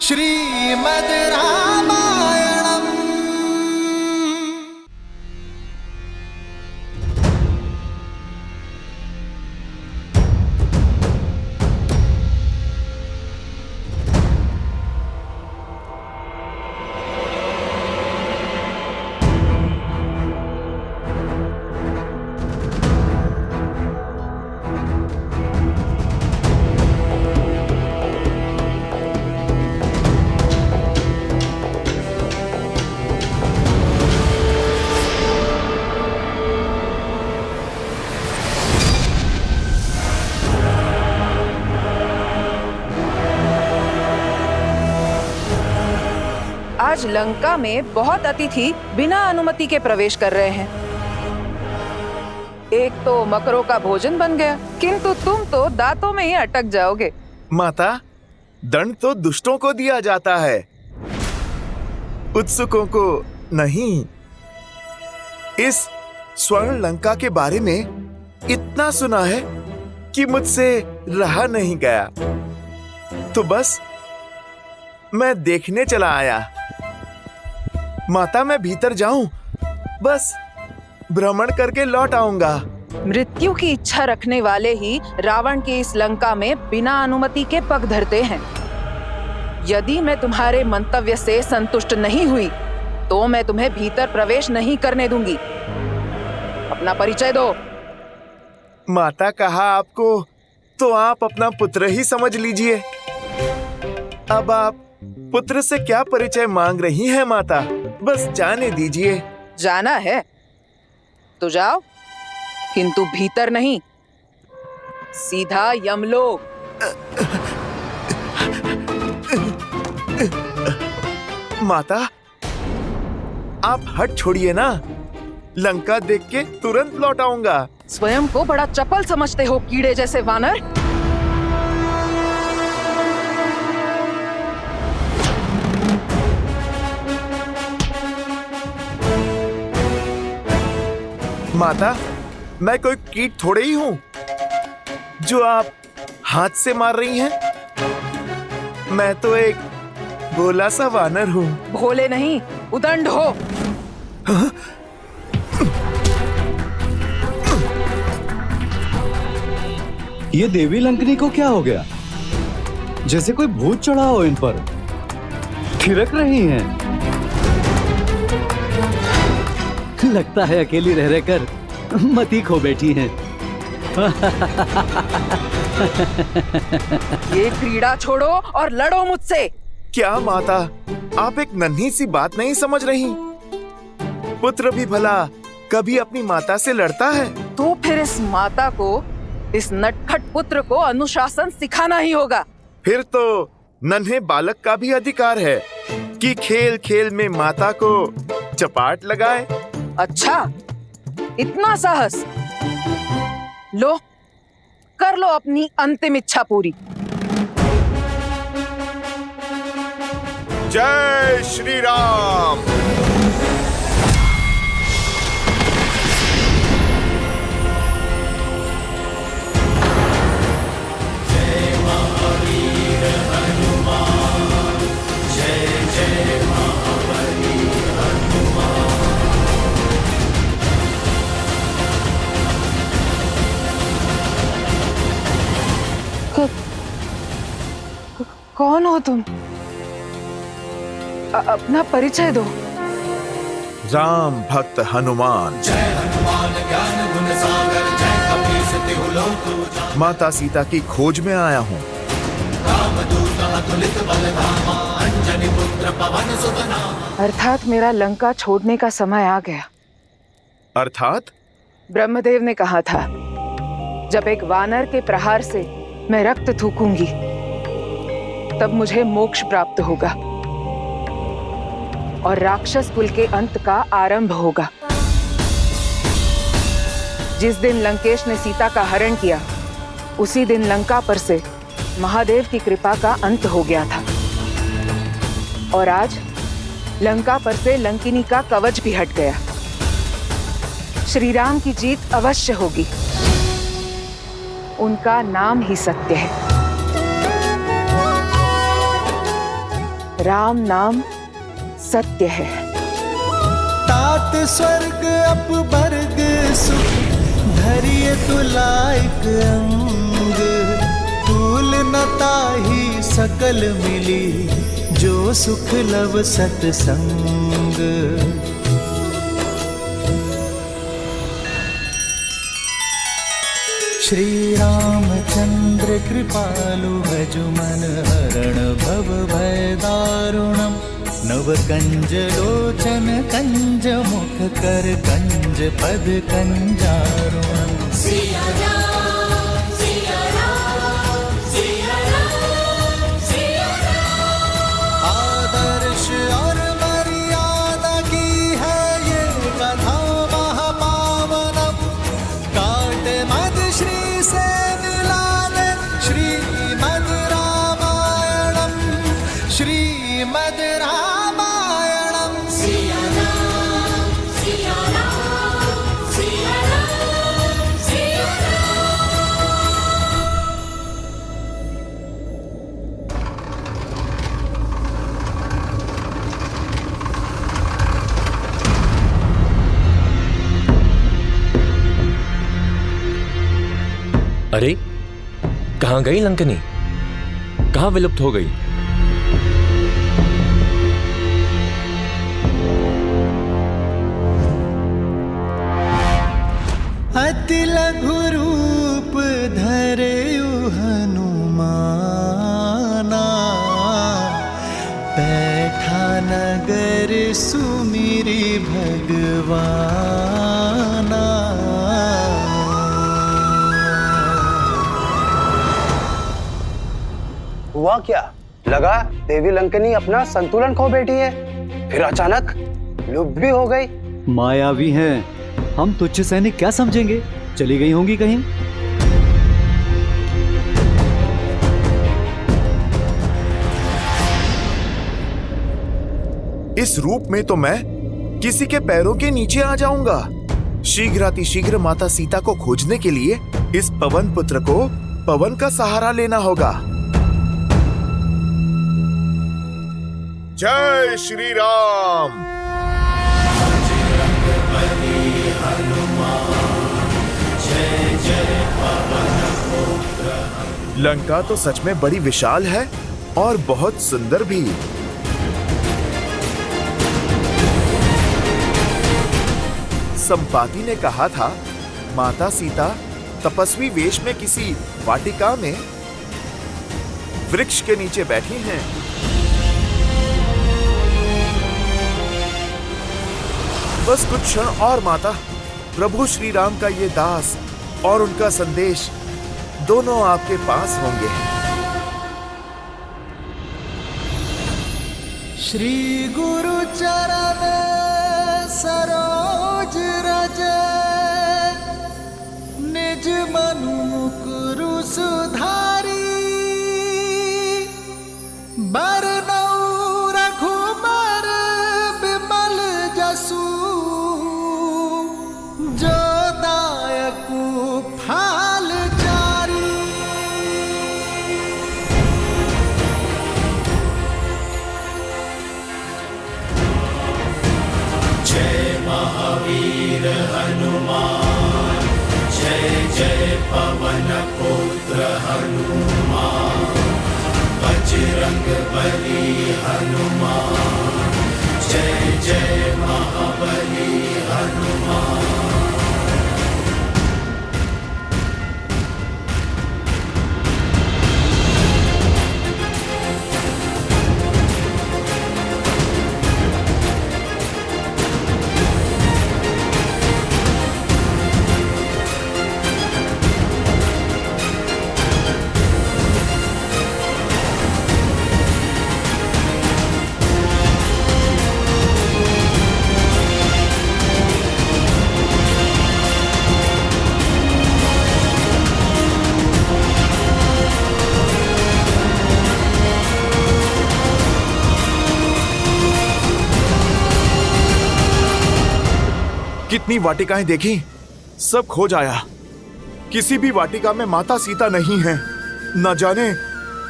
श्रीमद् रामायणम्। आज लंका में बहुत अतिथि बिना अनुमति के प्रवेश कर रहे हैं। एक तो मकरों का भोजन बन गया, किंतु तुम तो दांतों में ही अटक जाओगे। माता, दंड तो दुष्टों को दिया जाता है, उत्सुकों को नहीं। इस स्वर्ण लंका के बारे में इतना सुना है कि मुझसे रहा नहीं गया, तो बस मैं देखने चला आया। माता, मैं भीतर जाऊं, बस भ्रमण करके लौट आऊंगा। मृत्यु की इच्छा रखने वाले ही रावण की इस लंका में बिना अनुमति के पग धरते हैं। यदि मैं तुम्हारे मंतव्य से संतुष्ट नहीं हुई तो मैं तुम्हें भीतर प्रवेश नहीं करने दूंगी। अपना परिचय दो। माता, कहा आपको तो आप अपना पुत्र ही समझ लीजिए। अब आप पुत्र से क्या परिचय मांग रही हैं माता? बस जाने दीजिए। जाना है तो जाओ, किंतु भीतर नहीं, सीधा यमलोक। माता, आप हट छोड़िए ना, लंका देख के तुरंत लौट आऊंगा। स्वयं को बड़ा चपल समझते हो, कीड़े जैसे वानर। माता, मैं कोई कीट थोड़े ही हूँ जो आप हाथ से मार रही हैं। मैं तो एक भोला सा वानर हूँ। भोले नहीं, उदंड हो। ये देवी लंकनी को क्या हो गया? जैसे कोई भूत चढ़ा हो इन पर। थिरक रही हैं। लगता है अकेली रह रहकर मती खो बैठी हैं। ये क्रीड़ा छोड़ो और लड़ो मुझसे। क्या माता, आप एक नन्ही सी बात नहीं समझ रही? पुत्र भी भला कभी अपनी माता से लड़ता है? तो फिर इस माता को, इस नटखट पुत्र को अनुशासन सिखाना ही होगा। फिर तो नन्हे बालक का भी अधिकार है कि खेल खेल में माता को चपाट लगाए। अच्छा, इतना साहस? लो, कर लो अपनी अंतिम इच्छा पूरी। जय श्री राम। कौन हो तुम? अपना परिचय दो। राम भक्त हनुमान। जय हनुमान ज्ञान गुण सागर, जय कपीस तिहु लोक। माता सीता की खोज में आया हूँ। रामदूत अतुलित बलधामा, अंजनी पुत्र पवन सुत नामा। अर्थात मेरा लंका छोड़ने का समय आ गया। अर्थात? ब्रह्मदेव ने कहा था, जब एक वानर के प्रहार से मैं रक्त थूकूंगी तब मुझे मोक्ष प्राप्त होगा और राक्षस कुल के अंत का आरंभ होगा। जिस दिन लंकेश ने सीता का हरण किया, उसी दिन लंका पर से महादेव की कृपा का अंत हो गया था। और आज लंका पर से लंकिनी का कवच भी हट गया। श्री राम की जीत अवश्य होगी। उनका नाम ही सत्य है। राम नाम सत्य है। तात स्वर्ग अपवर्ग सुख धरिय तुलाइक अंग, तूल न ताहि सकल मिली जो सुख लव सतसंग। श्री रामचंद्र कृपालु भजु मन हरण भव भय दारुणम, नव कंज लोचन कंज मुख कर कंज पद कंजारुणम। सिया राम सिया राम सिया राम सिया राम। आदर्श और मर्यादा की है ये कथा महापावनम, काट मद श्री से मिलाने श्रीमद् रामायणम, श्रीमद् रामायणम। सिया राम सिया राम सिया राम सिया राम। अरे कहाँ गई लंकनी? कहाँ विलुप्त हो गई? अति लघु रूप धरेयु हनुमाना, बैठा नगर सुमिरी भगवाना। हुआ क्या? लगा देवी लंकनी अपना संतुलन खो बैठी है, फिर अचानक लुप्त भी हो गई। मायावी हैं, हम तुच्छ सैनिक क्या समझेंगे? चली गई होंगी कहीं। इस रूप में तो मैं किसी के पैरों के नीचे आ जाऊंगा। शीघ्रातिशीघ्र माता सीता को खोजने के लिए इस पवन पुत्र को पवन का सहारा लेना होगा। जय श्री राम। लंका तो सच में बड़ी विशाल है और बहुत सुंदर भी। संपाति ने कहा था माता सीता तपस्वी वेश में किसी वाटिका में वृक्ष के नीचे बैठी हैं। बस कुछ क्षण और माता, प्रभु श्री राम का ये दास और उनका संदेश दोनों आपके पास होंगे। श्री गुरु चरण सरोज रज, निज मनु मुकुरु सुधारी। बरनउँ रघुबर बिमल जसु, जो दायकु फाल चारी। जय महावीर हनुमान, जय जय पवन पुत्र हनुमान। बजरंग बली हनुमान, जय जय महाबली हनुमान। कितनी वाटिकाएं देखी, सब खो जाया। किसी भी वाटिका में माता सीता नहीं है। न जाने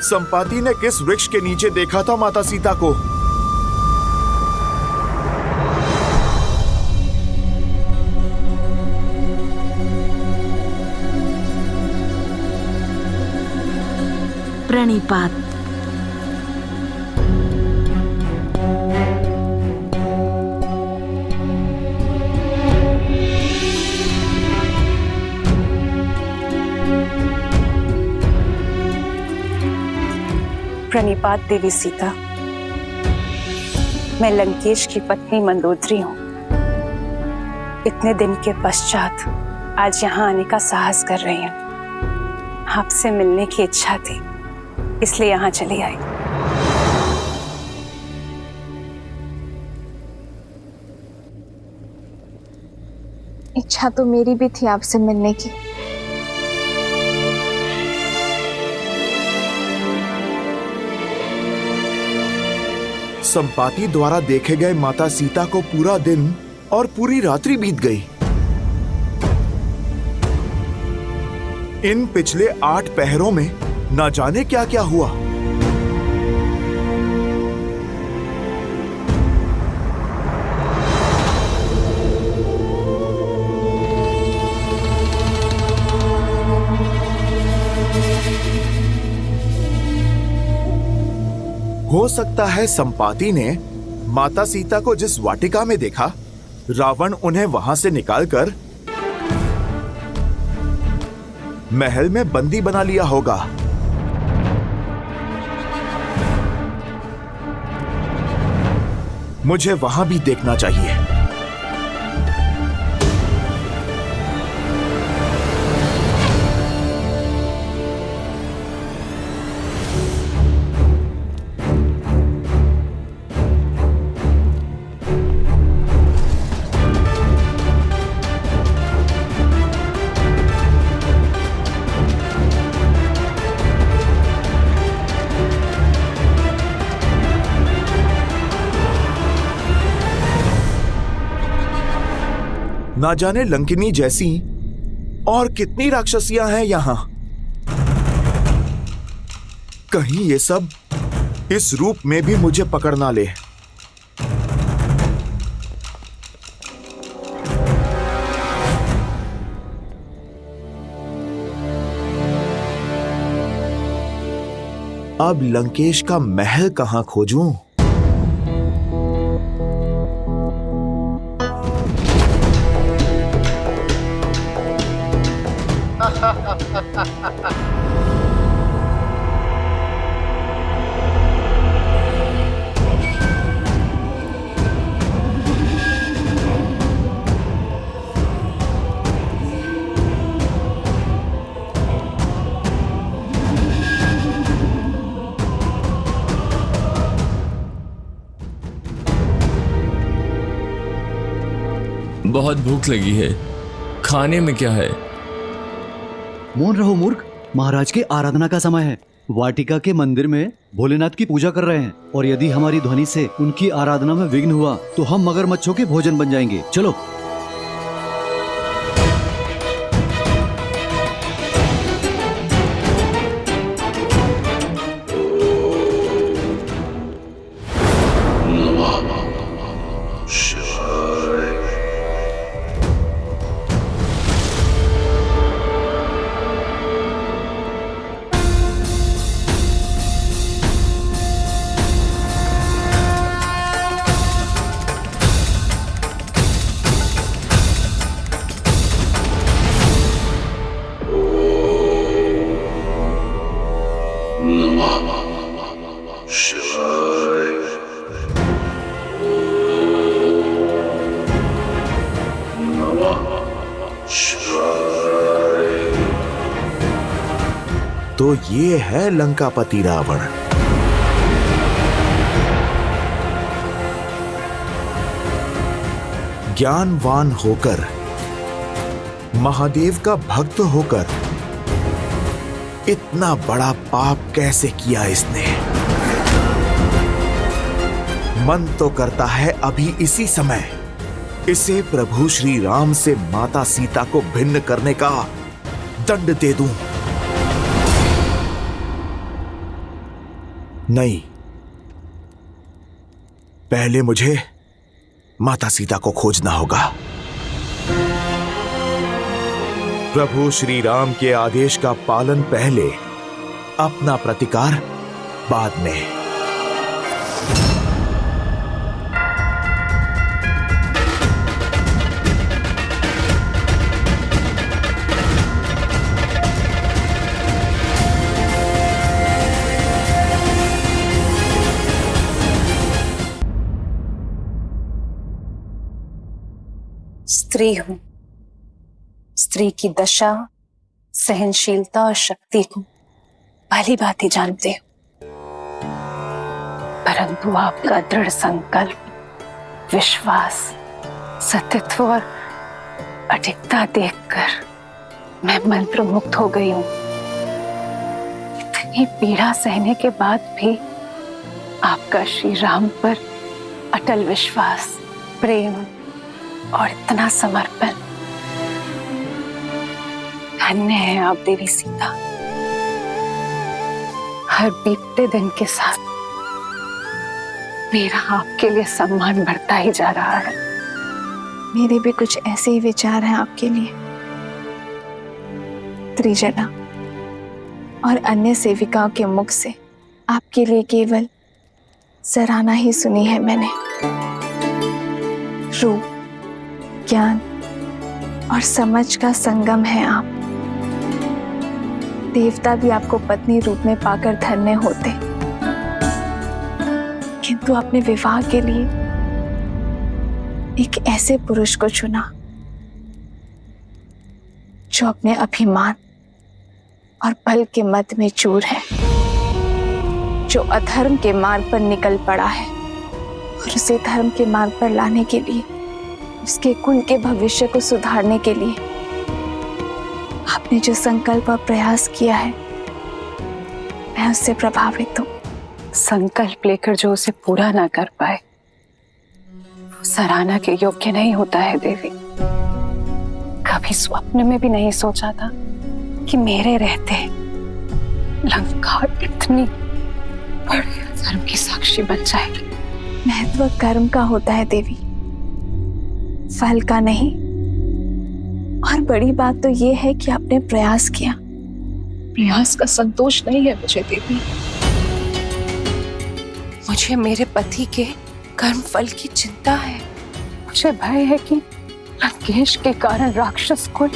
संपाति ने किस वृक्ष के नीचे देखा था माता सीता को? प्रणिपात। प्रणिपात देवी सीता, मैं लंकेश की पत्नी मंदोदरी हूँ। इतने दिन के पश्चात आज यहाँ आने का साहस कर रही हूँ। आपसे मिलने की इच्छा थी, इसलिए यहाँ चली आई। इच्छा तो मेरी भी थी आपसे मिलने की। संपाति द्वारा देखे गए माता सीता को पूरा दिन और पूरी रात्रि बीत गई। इन पिछले 8 पहरों में न जाने क्या क्या हुआ। हो सकता है संपाति ने माता सीता को जिस वाटिका में देखा, रावण उन्हें वहां से निकालकर महल में बंदी बना लिया होगा। मुझे वहां भी देखना चाहिए। ना जाने लंकिनी जैसी और कितनी राक्षसियां हैं यहां। कहीं ये सब इस रूप में भी मुझे पकड़ ना ले। अब लंकेश का महल कहां खोजूं? बहुत भूख लगी है, खाने में क्या है? मौन रहो मूर्ख, महाराज के आराधना का समय है। वाटिका के मंदिर में भोलेनाथ की पूजा कर रहे हैं और यदि हमारी ध्वनि से उनकी आराधना में विघ्न हुआ तो हम मगरमच्छों के भोजन बन जाएंगे। चलो। तो ये है लंकापति रावण। ज्ञानवान होकर, महादेव का भक्त होकर इतना बड़ा पाप कैसे किया इसने? मन तो करता है अभी इसी समय इसे प्रभु श्री राम से माता सीता को भिन्न करने का दंड दे दूं। नहीं, पहले मुझे माता सीता को खोजना होगा। प्रभु श्री राम के आदेश का पालन पहले, अपना प्रतिकार बाद में। स्त्री हूं, स्त्री की दशा, सहनशीलता और शक्ति को भली भांति जानते हो, परंतु आपका दृढ़ संकल्प, विश्वास, सतीत्व और अडिगता देखकर मैं मंत्रमुग्ध हो गई हूं। इतनी पीड़ा सहने के बाद भी आपका श्री राम पर अटल विश्वास, प्रेम और इतना समर्पण। धन्य है आप देवी सीता। हर बीतते दिन के साथ मेरा आपके लिए सम्मान बढ़ता ही जा रहा है। मेरे भी कुछ ऐसे ही विचार हैं आपके लिए। त्रिजना और अन्य सेविकाओं के मुख से आपके लिए केवल सराहना ही सुनी है मैंने। रूप, ज्ञान और समझ का संगम है आप। देवता भी आपको पत्नी रूप में पाकर धन्य होते, किंतु अपने विवाह के लिए एक ऐसे पुरुष को चुना जो अपने अभिमान और बल के मद में चूर है, जो अधर्म के मार्ग पर निकल पड़ा है और उसे धर्म के मार्ग पर लाने के लिए, उसके कुल के भविष्य को सुधारने के लिए आपने जो संकल्प और प्रयास किया है, मैं उससे प्रभावित हूं। संकल्प लेकर जो उसे पूरा ना कर पाए वो सराहना के योग्य नहीं होता है देवी। कभी स्वप्न में भी नहीं सोचा था कि मेरे रहते लंका इतनी बड़ी धर्म की साक्षी बन जाएगी। महत्व कर्म का होता है देवी, फल का नहीं। और बड़ी बात तो ये है कि आपने प्रयास किया। प्रयास का संतोष नहीं है मुझे देवी, मुझे मेरे पति के कर्म फल की चिंता है। मुझे भय है कि लंकेश के कारण राक्षस कुल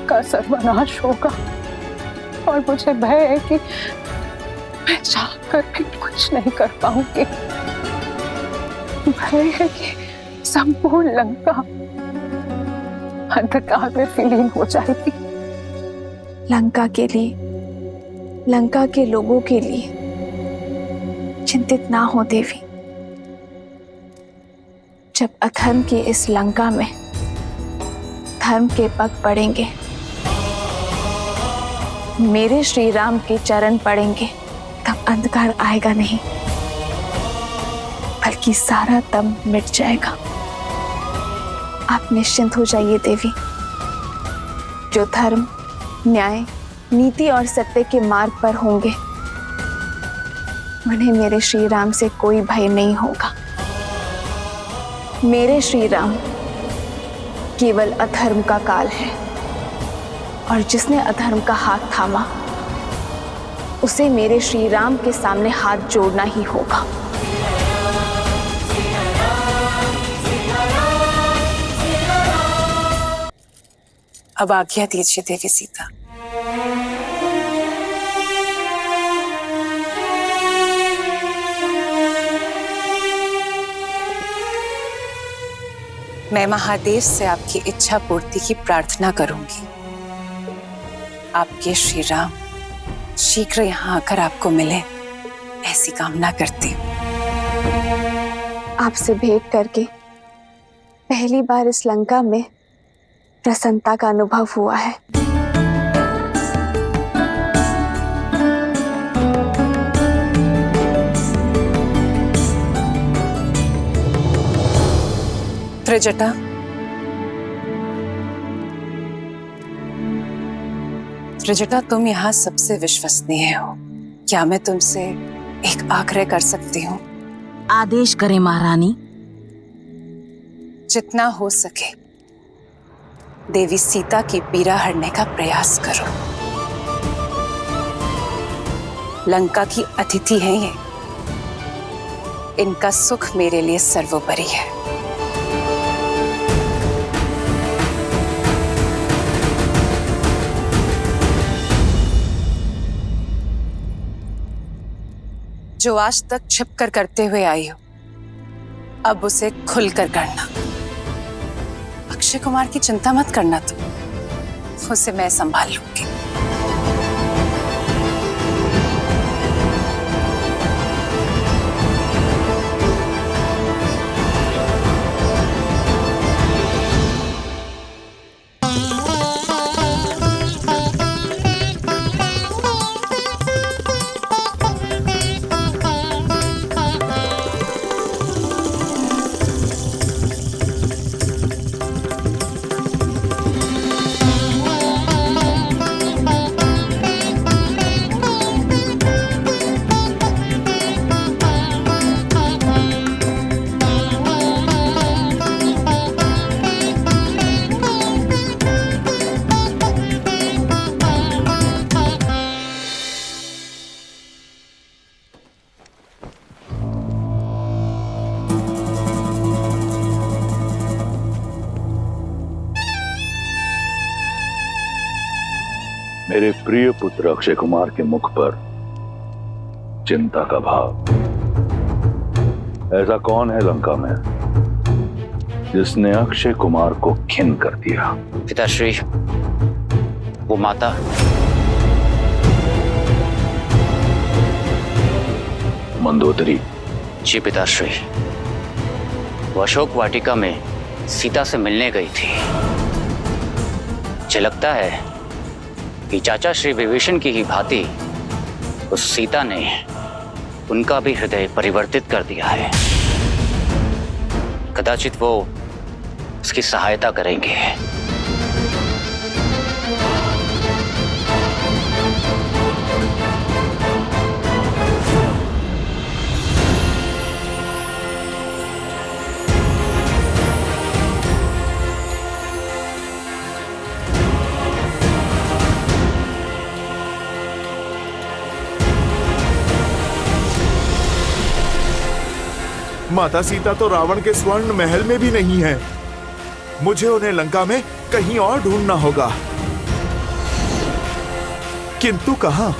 का सर्वनाश होगा, और मुझे भय है कि मैं चाहकर भी कुछ नहीं कर पाऊंगी। भय है कि संपूर्ण लंका अंधकार में विलीन हो जाएगी। लंका के लिए, लंका के लोगों के लिए चिंतित ना हो देवी। जब अधर्म की इस लंका में धर्म के पग पड़ेंगे, मेरे श्री राम के चरण पड़ेंगे, तब अंधकार आएगा नहीं, बल्कि सारा दम मिट जाएगा। आप निश्चिंत हो जाइए देवी। जो धर्म, न्याय, नीति और सत्य के मार्ग पर होंगे, उन्हें मेरे श्री राम से कोई भय नहीं होगा। मेरे श्री राम केवल अधर्म का काल है, और जिसने अधर्म का हाथ थामा उसे मेरे श्री राम के सामने हाथ जोड़ना ही होगा। अब आज्ञा दीजिए देवी सीता। मैं महादेव से आपकी इच्छा पूर्ति की प्रार्थना करूंगी। आपके श्री राम शीघ्र यहाँ आकर आपको मिले, ऐसी कामना करती हूँ। आपसे भेंट करके पहली बार इस लंका में प्रसन्नता का अनुभव हुआ है। त्रिजटा, फ्रिजिटा, तुम यहाँ सबसे विश्वसनीय हो। क्या मैं तुमसे एक आग्रह कर सकती हूँ? आदेश करें महारानी। जितना हो सके देवी सीता की पीड़ा हरने का प्रयास करो। लंका की अतिथि हैं ये, इनका सुख मेरे लिए सर्वोपरि है। जो आज तक छिपकर करते हुए आई हो, अब उसे खुलकर करना। अक्षय कुमार की चिंता मत करना, तुम उसे मैं संभाल लूंगी। मेरे प्रिय पुत्र अक्षय कुमार के मुख पर चिंता का भाव। ऐसा कौन है लंका में जिसने अक्षय कुमार को खिन कर दिया? पिताश्री, वो माता। मंदोदरी। जी पिताश्री, वो अशोक वाटिका में सीता से मिलने गई थी। मुझे लगता है कि चाचा श्री विभीषण की ही भांति उस सीता ने उनका भी हृदय परिवर्तित कर दिया है। कदाचित वो उसकी सहायता करेंगे। माता सीता तो रावण के स्वर्ण महल में भी नहीं है। मुझे उन्हें लंका में कहीं और ढूंढना होगा। किंतु कहां?